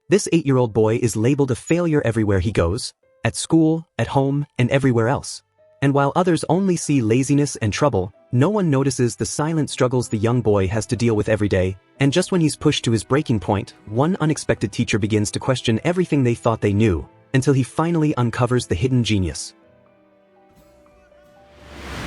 This 8-year-old boy is labeled a failure everywhere he goes, at school, at home, and everywhere else. And while others only see laziness and trouble, no one notices the silent struggles the young boy has to deal with every day, and just when he's pushed to his breaking point, one unexpected teacher begins to question everything they thought they knew, until he finally uncovers the hidden genius.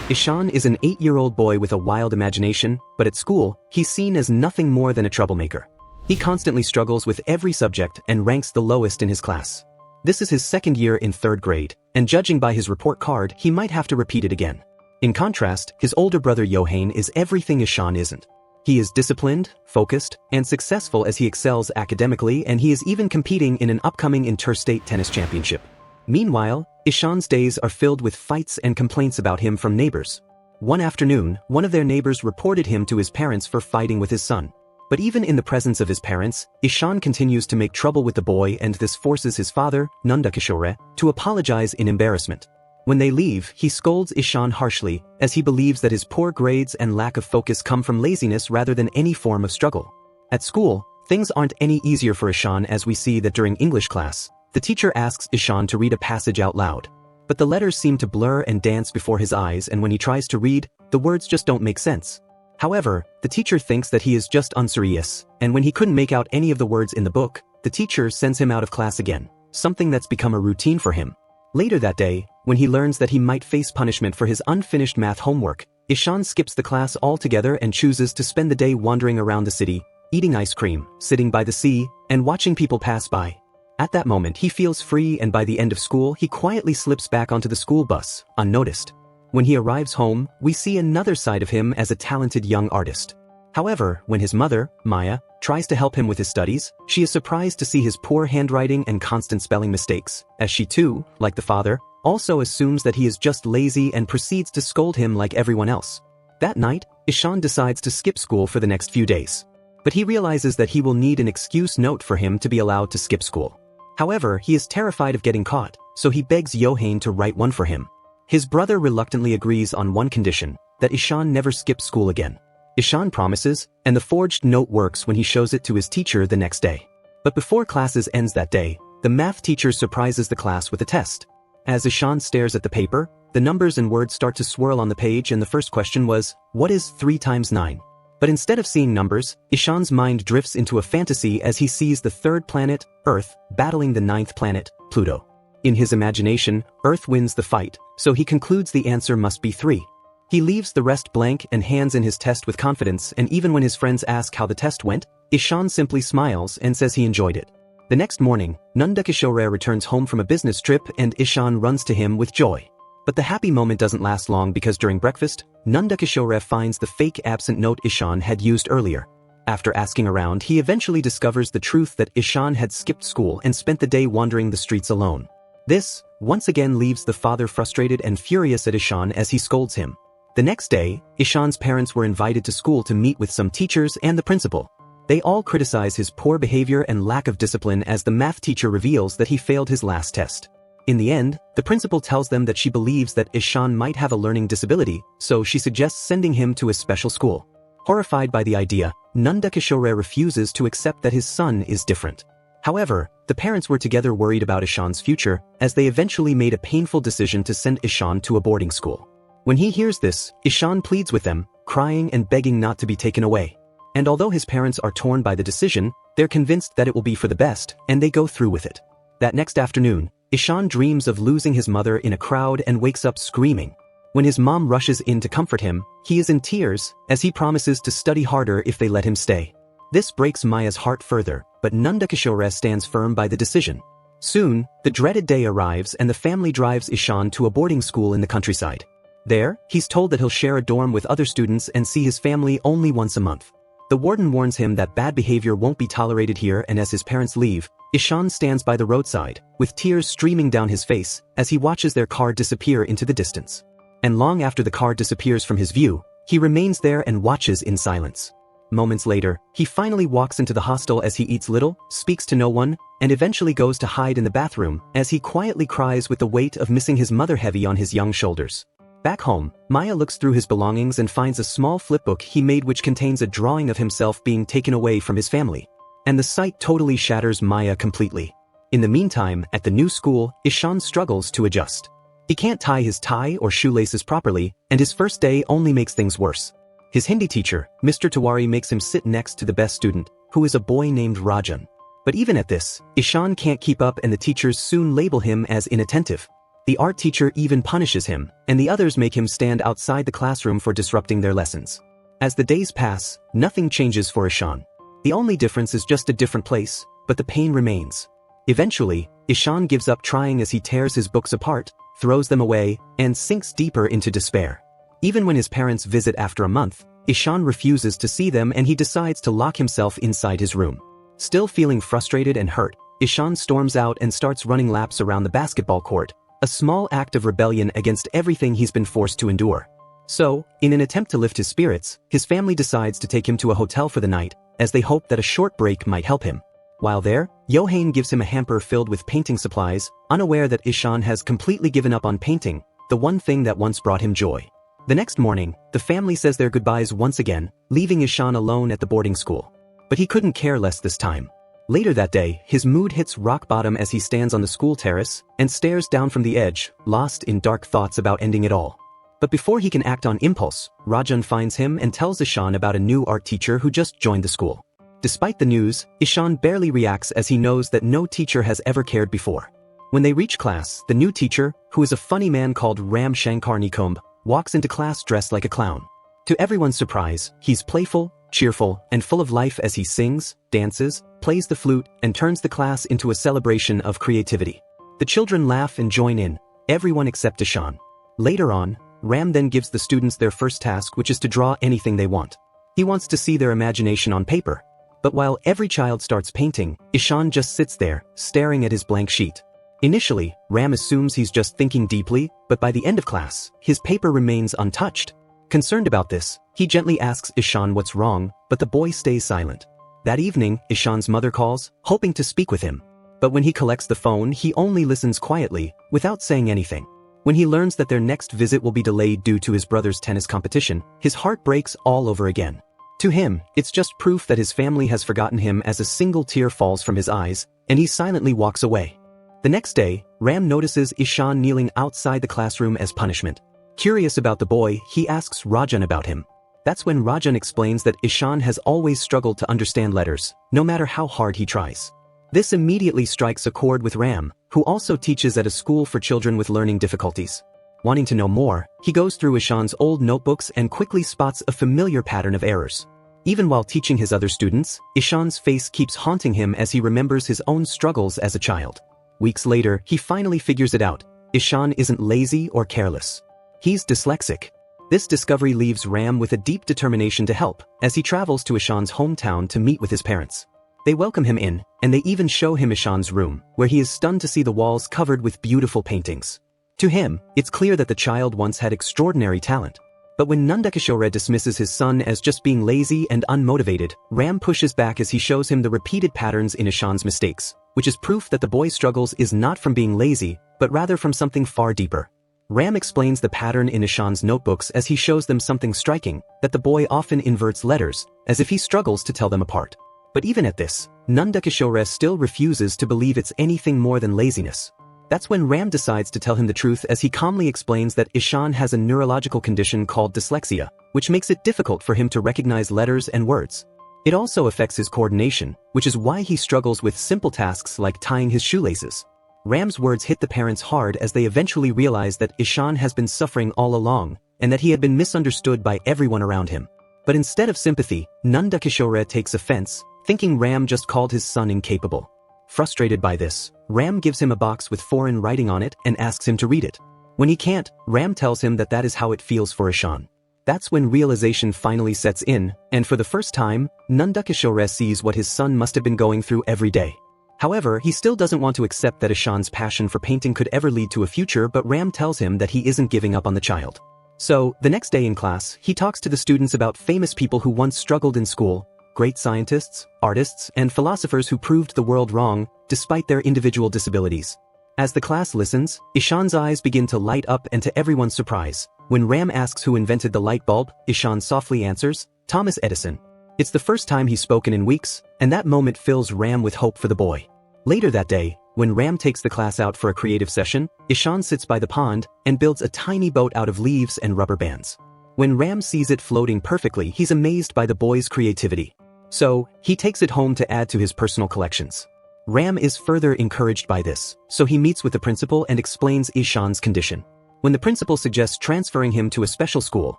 Ishaan is an 8-year-old boy with a wild imagination, but at school, he's seen as nothing more than a troublemaker. He constantly struggles with every subject and ranks the lowest in his class. This is his second year in 3rd grade, and judging by his report card, he might have to repeat it again. In contrast, his older brother Johan is everything Ishaan isn't. He is disciplined, focused, and successful as he excels academically, and he is even competing in an upcoming interstate tennis championship. Meanwhile, Ishaan's days are filled with fights and complaints about him from neighbors. One afternoon, one of their neighbors reported him to his parents for fighting with his son. But even in the presence of his parents, Ishaan continues to make trouble with the boy, and this forces his father, Nandakishore, to apologize in embarrassment. When they leave, he scolds Ishaan harshly, as he believes that his poor grades and lack of focus come from laziness rather than any form of struggle. At school, things aren't any easier for Ishaan, as we see that during English class, the teacher asks Ishaan to read a passage out loud. But the letters seem to blur and dance before his eyes, and when he tries to read, the words just don't make sense. However, the teacher thinks that he is just unserious, and when he couldn't make out any of the words in the book, the teacher sends him out of class again, something that's become a routine for him. Later that day, when he learns that he might face punishment for his unfinished math homework, Ishaan skips the class altogether and chooses to spend the day wandering around the city, eating ice cream, sitting by the sea, and watching people pass by. At that moment, he feels free, and by the end of school, he quietly slips back onto the school bus, unnoticed. When he arrives home, we see another side of him as a talented young artist. However, when his mother, Maya, tries to help him with his studies, she is surprised to see his poor handwriting and constant spelling mistakes, as she too, like the father, also assumes that he is just lazy and proceeds to scold him like everyone else. That night, Ishaan decides to skip school for the next few days. But he realizes that he will need an excuse note for him to be allowed to skip school. However, he is terrified of getting caught, so he begs Johan to write one for him. His brother reluctantly agrees on one condition, that Ishaan never skips school again. Ishaan promises, and the forged note works when he shows it to his teacher the next day. But before classes ends that day, the math teacher surprises the class with a test. As Ishaan stares at the paper, the numbers and words start to swirl on the page, and the first question was, what is 3 times 9? But instead of seeing numbers, Ishaan's mind drifts into a fantasy as he sees the 3rd planet, Earth, battling the 9th planet, Pluto. In his imagination, Earth wins the fight, so he concludes the answer must be 3. He leaves the rest blank and hands in his test with confidence, and even when his friends ask how the test went, Ishaan simply smiles and says he enjoyed it. The next morning, Nandakishore returns home from a business trip, and Ishaan runs to him with joy. But the happy moment doesn't last long, because during breakfast, Nandakishore finds the fake absent note Ishaan had used earlier. After asking around, he eventually discovers the truth that Ishaan had skipped school and spent the day wandering the streets alone. This, once again, leaves the father frustrated and furious at Ishaan as he scolds him. The next day, Ishaan's parents were invited to school to meet with some teachers and the principal. They all criticize his poor behavior and lack of discipline as the math teacher reveals that he failed his last test. In the end, the principal tells them that she believes that Ishaan might have a learning disability, so she suggests sending him to a special school. Horrified by the idea, Nandakishore refuses to accept that his son is different. However, the parents were together worried about Ishaan's future, as they eventually made a painful decision to send Ishaan to a boarding school. When he hears this, Ishaan pleads with them, crying and begging not to be taken away. And although his parents are torn by the decision, they're convinced that it will be for the best, and they go through with it. That next afternoon, Ishaan dreams of losing his mother in a crowd and wakes up screaming. When his mom rushes in to comfort him, he is in tears, as he promises to study harder if they let him stay. This breaks Maya's heart further, but Nandakishore stands firm by the decision. Soon, the dreaded day arrives, and the family drives Ishaan to a boarding school in the countryside. There, he's told that he'll share a dorm with other students and see his family only once a month. The warden warns him that bad behavior won't be tolerated here, and as his parents leave, Ishaan stands by the roadside, with tears streaming down his face, as he watches their car disappear into the distance. And long after the car disappears from his view, he remains there and watches in silence. Moments later, he finally walks into the hostel as he eats little, speaks to no one, and eventually goes to hide in the bathroom, as he quietly cries with the weight of missing his mother heavy on his young shoulders. Back home, Maya looks through his belongings and finds a small flipbook he made which contains a drawing of himself being taken away from his family. and the sight totally shatters Maya completely. In the meantime, at the new school, Ishaan struggles to adjust. He can't tie his tie or shoelaces properly, and his first day only makes things worse. His Hindi teacher, Mr. Tiwari, makes him sit next to the best student, who is a boy named Rajan. But even at this, Ishaan can't keep up and the teachers soon label him as inattentive. The art teacher even punishes him, and the others make him stand outside the classroom for disrupting their lessons. As the days pass, nothing changes for Ishaan. The only difference is just a different place, but the pain remains. Eventually, Ishaan gives up trying as he tears his books apart, throws them away, and sinks deeper into despair. Even when his parents visit after a month, Ishaan refuses to see them and he decides to lock himself inside his room. Still feeling frustrated and hurt, Ishaan storms out and starts running laps around the basketball court, a small act of rebellion against everything he's been forced to endure. So, in an attempt to lift his spirits, his family decides to take him to a hotel for the night, as they hope that a short break might help him. While there, Johann gives him a hamper filled with painting supplies, unaware that Ishaan has completely given up on painting, the one thing that once brought him joy. The next morning, the family says their goodbyes once again, leaving Ishaan alone at the boarding school. But he couldn't care less this time. Later that day, his mood hits rock bottom as he stands on the school terrace and stares down from the edge, lost in dark thoughts about ending it all. But before he can act on impulse, Rajan finds him and tells Ishaan about a new art teacher who just joined the school. Despite the news, Ishaan barely reacts as he knows that no teacher has ever cared before. When they reach class, the new teacher, who is a funny man called Ram Shankar Nikomb, walks into class dressed like a clown. To everyone's surprise, he's playful, cheerful, and full of life as he sings, dances, plays the flute, and turns the class into a celebration of creativity. The children laugh and join in, everyone except Ishaan. Later on, Ram then gives the students their first task, which is to draw anything they want. He wants to see their imagination on paper. But while every child starts painting, Ishaan just sits there, staring at his blank sheet. Initially, Ram assumes he's just thinking deeply, but by the end of class, his paper remains untouched. Concerned about this, he gently asks Ishaan what's wrong, but the boy stays silent. That evening, Ishaan's mother calls, hoping to speak with him. But when he collects the phone, he only listens quietly, without saying anything. When he learns that their next visit will be delayed due to his brother's tennis competition, his heart breaks all over again. To him, it's just proof that his family has forgotten him as a single tear falls from his eyes, and he silently walks away. The next day, Ram notices Ishaan kneeling outside the classroom as punishment. Curious about the boy, he asks Rajan about him. That's when Rajan explains that Ishaan has always struggled to understand letters, no matter how hard he tries. This immediately strikes a chord with Ram, who also teaches at a school for children with learning difficulties. Wanting to know more, he goes through Ishaan's old notebooks and quickly spots a familiar pattern of errors. Even while teaching his other students, Ishaan's face keeps haunting him as he remembers his own struggles as a child. Weeks later, he finally figures it out. Ishaan isn't lazy or careless. He's dyslexic. This discovery leaves Ram with a deep determination to help, as he travels to Ishaan's hometown to meet with his parents. They welcome him in, and they even show him Ishaan's room, where he is stunned to see the walls covered with beautiful paintings. To him, it's clear that the child once had extraordinary talent. But when Nandakishore dismisses his son as just being lazy and unmotivated, Ram pushes back as he shows him the repeated patterns in Ishaan's mistakes, which is proof that the boy's struggles is not from being lazy, but rather from something far deeper. Ram explains the pattern in Ishaan's notebooks as he shows them something striking, that the boy often inverts letters, as if he struggles to tell them apart. But even at this, Nandakishore still refuses to believe it's anything more than laziness. That's when Ram decides to tell him the truth as he calmly explains that Ishaan has a neurological condition called dyslexia, which makes it difficult for him to recognize letters and words. It also affects his coordination, which is why he struggles with simple tasks like tying his shoelaces. Ram's words hit the parents hard as they eventually realize that Ishaan has been suffering all along, and that he had been misunderstood by everyone around him. But instead of sympathy, Nandakishore takes offense, thinking Ram just called his son incapable. Frustrated by this, Ram gives him a box with foreign writing on it and asks him to read it. When he can't, Ram tells him that is how it feels for Ishaan. That's when realization finally sets in, and for the first time, Nandakishore sees what his son must have been going through every day. However, he still doesn't want to accept that Ishaan's passion for painting could ever lead to a future, but Ram tells him that he isn't giving up on the child. So, the next day in class, he talks to the students about famous people who once struggled in school, great scientists, artists, and philosophers who proved the world wrong, despite their individual disabilities. As the class listens, Ishaan's eyes begin to light up, and to everyone's surprise, when Ram asks who invented the light bulb, Ishaan softly answers, Thomas Edison. It's the first time he's spoken in weeks, and that moment fills Ram with hope for the boy. Later that day, when Ram takes the class out for a creative session, Ishaan sits by the pond and builds a tiny boat out of leaves and rubber bands. When Ram sees it floating perfectly, he's amazed by the boy's creativity. So, he takes it home to add to his personal collections. Ram is further encouraged by this, so he meets with the principal and explains Ishaan's condition. When the principal suggests transferring him to a special school,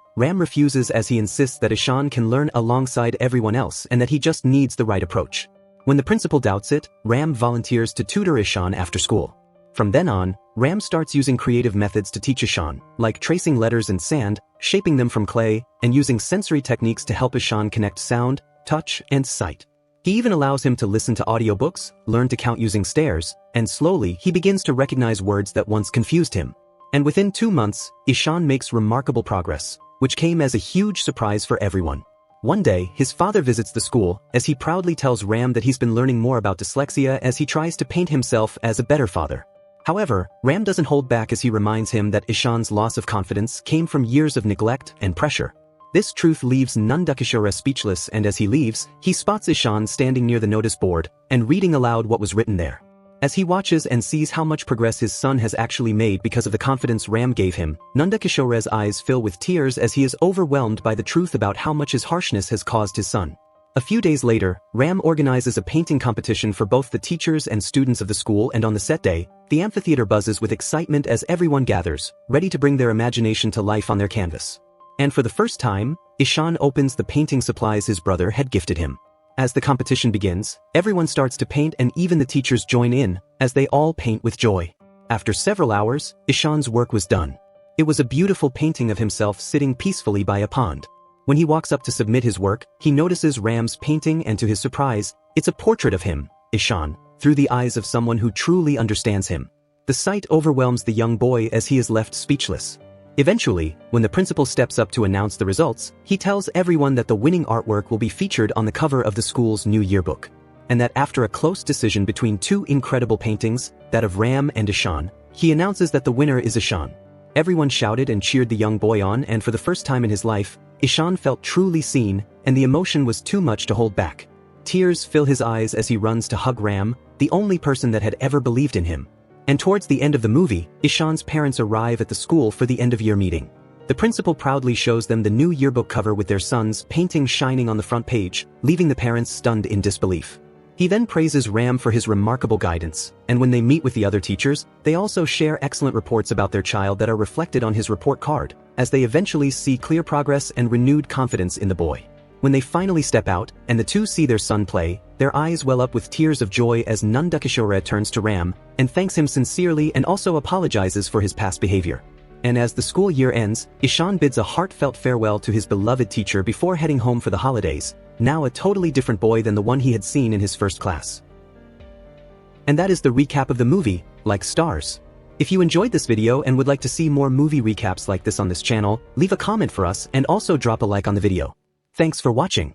Ram refuses as he insists that Ishaan can learn alongside everyone else and that he just needs the right approach. When the principal doubts it, Ram volunteers to tutor Ishaan after school. From then on, Ram starts using creative methods to teach Ishaan, like tracing letters in sand, shaping them from clay, and using sensory techniques to help Ishaan connect sound, touch, and sight. He even allows him to listen to audiobooks, learn to count using stairs, and slowly he begins to recognize words that once confused him. And within 2 months, Ishaan makes remarkable progress, which came as a huge surprise for everyone. One day, his father visits the school, as he proudly tells Ram that he's been learning more about dyslexia as he tries to paint himself as a better father. However, Ram doesn't hold back as he reminds him that Ishaan's loss of confidence came from years of neglect and pressure. This truth leaves Nandakishore speechless, and as he leaves, he spots Ishaan standing near the notice board and reading aloud what was written there. As he watches and sees how much progress his son has actually made because of the confidence Ram gave him, Nandakishore's eyes fill with tears as he is overwhelmed by the truth about how much his harshness has caused his son. A few days later, Ram organizes a painting competition for both the teachers and students of the school, and on the set day, the amphitheater buzzes with excitement as everyone gathers, ready to bring their imagination to life on their canvas. And for the first time, Ishaan opens the painting supplies his brother had gifted him. As the competition begins, everyone starts to paint and even the teachers join in, as they all paint with joy. After several hours, Ishaan's work was done. It was a beautiful painting of himself sitting peacefully by a pond. When he walks up to submit his work, he notices Ram's painting, and to his surprise, it's a portrait of him, Ishaan, through the eyes of someone who truly understands him. The sight overwhelms the young boy as he is left speechless. Eventually, when the principal steps up to announce the results, he tells everyone that the winning artwork will be featured on the cover of the school's new yearbook. And that after a close decision between 2 incredible paintings, that of Ram and Ishaan, he announces that the winner is Ishaan. Everyone shouted and cheered the young boy on, and for the first time in his life, Ishaan felt truly seen, and the emotion was too much to hold back. Tears fill his eyes as he runs to hug Ram, the only person that had ever believed in him. And towards the end of the movie, Ishaan's parents arrive at the school for the end-of-year meeting. The principal proudly shows them the new yearbook cover with their son's painting shining on the front page, leaving the parents stunned in disbelief. He then praises Ram for his remarkable guidance, and when they meet with the other teachers, they also share excellent reports about their child that are reflected on his report card, as they eventually see clear progress and renewed confidence in the boy. When they finally step out, and the two see their son play, their eyes well up with tears of joy as Nandakishore turns to Ram and thanks him sincerely and also apologizes for his past behavior. And as the school year ends, Ishaan bids a heartfelt farewell to his beloved teacher before heading home for the holidays, now a totally different boy than the one he had seen in his first class. And that is the recap of the movie, Like Stars. If you enjoyed this video and would like to see more movie recaps like this on this channel, leave a comment for us and also drop a like on the video. Thanks for watching.